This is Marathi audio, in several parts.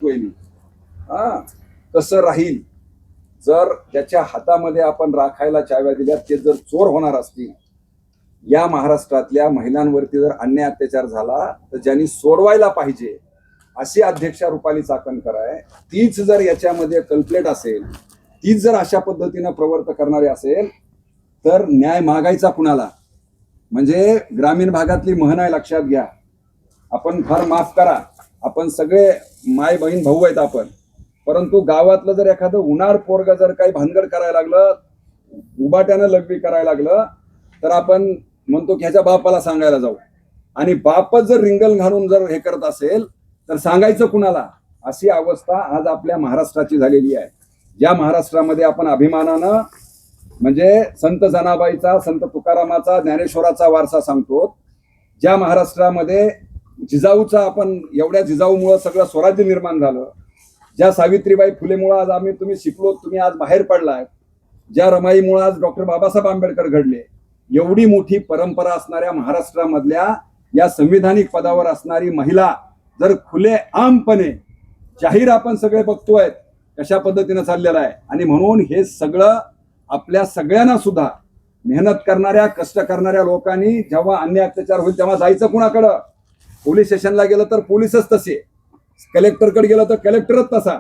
हा कसं राहील जर त्याच्या हातामध्ये आपण राखायला चाव्या दिल्या, ते जर चोर होणार असतील, या महाराष्ट्रातल्या महिलांवरती जर अन्याय अत्याचार झाला तर ज्यांनी सोडवायला पाहिजे अशी अध्यक्षा रुपाली चाकणकर आहे, तीच जर याच्यामध्ये कल्प्लेट असेल, तीच जर अशा पद्धतीनं प्रवर्त करणारी असेल, तर न्याय मागायचा कुणाला? म्हणजे ग्रामीण भागातली म्हण आहे, लक्षात घ्या. आपण फार माफ करा, आपण सगळे माय बहीण भाऊ आहेत आपण, परंतु गावातलं जर एखादं उन्हाळ पोरग जर काही भानगड करायला लागलं, उबाट्यानं लग्बी करायला लागलं, तर आपण म्हणतो की ह्याच्या बापाला सांगायला जाऊ, आणि बापच जर रिंगल घालून जर हे करत असेल तर सांगायचं कुणाला? अशी अवस्था आज आपल्या महाराष्ट्राची झालेली आहे. ज्या महाराष्ट्रामध्ये आपण अभिमानानं म्हणजे संत जनाबाईचा, संत तुकारामाचा, ज्ञानेश्वराचा वारसा सांगतो, ज्या महाराष्ट्रामध्ये जिजाऊचा आपण एवढ्या जिजाऊमुळं सगळं स्वराज्य निर्माण झालं, ज्या सावित्रीबाई फुलेमुळं आज तुम्ही शिकलो, तुम्ही आज बाहेर पडलाय, ज्या रमाईमुळं आज डॉक्टर बाबासाहेब आंबेडकर घडले, एवढी मोठी परंपरा असणाऱ्या महाराष्ट्रामधल्या या संविधानिक पदावर असणारी महिला जर खुले आमपणे जाहीर आपण सगळे बघतोय कशा पद्धतीनं चाललेलं आहे, आणि म्हणून हे सगळं आपल्या सगळ्यांना सुद्धा मेहनत करणाऱ्या, कष्ट करणाऱ्या लोकांनी जेव्हा अन्याय अत्याचार होईल तेव्हा जायचं कुणाकडं? पोलीस स्टेशनला गेलं तर पोलीसच तसे, कलेक्टरकडे गेलं तर कलेक्टरच तसा,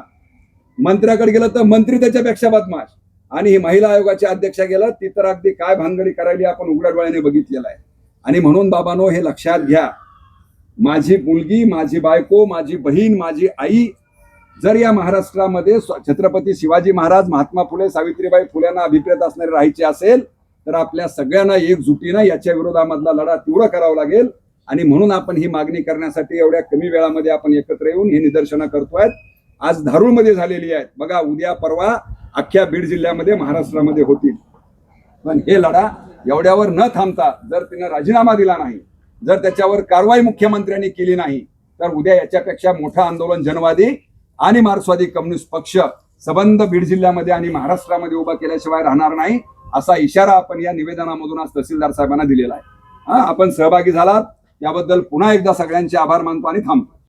मंत्र्याकडे गेलं तर मंत्री त्याच्यापेक्षा बदमाश, आणि ही महिला आयोगाच्या अध्यक्षा गेलं ती तर अगदी काय भानगडी करायली आपण उघड्या डोळ्याने बघितलेलं आहे. आणि म्हणून बाबांनो, हे लक्षात घ्या, माझी मुलगी, माझी बायको, माझी बहीण, माझी आई जर या महाराष्ट्रामध्ये छत्रपती शिवाजी महाराज, महात्मा फुले, सावित्रीबाई फुल्यांना अभिप्रेत असणारे राहायचे असेल तर आपल्या सगळ्यांना एकजुटीनं याच्या विरोधामधला लढा तीव्र करावा लागेल. आणि म्हणून आपण ही मागणी करण्यासाठी एवढ्या कमी वेळामध्ये आपण एकत्र येऊन ही निदर्शनं करतोय. आज धारूरमध्ये झालेली आहेत बघा, उद्या परवा अख्ख्या बीड जिल्ह्यामध्ये, महाराष्ट्रामध्ये होतील. पण हे लढा एवढ्यावर न थांबता जर तिनं राजीनामा दिला नाही, जर त्याच्यावर कारवाई मुख्यमंत्र्यांनी केली नाही, तर उद्या याच्यापेक्षा मोठं आंदोलन जनवादी आणि मार्क्सवादी कम्युनिस्ट पक्ष सबंध बीड जिल्ह्यामध्ये आणि महाराष्ट्रामध्ये उभा केल्याशिवाय राहणार नाही, असा इशारा आपण या निवेदनामधून आज तहसीलदार साहेबांना दिलेला आहे. आपण सहभागी झालात याबद्दल पुन्हा एकदा सगळ्यांचे आभार मानतो आणि थांबतो.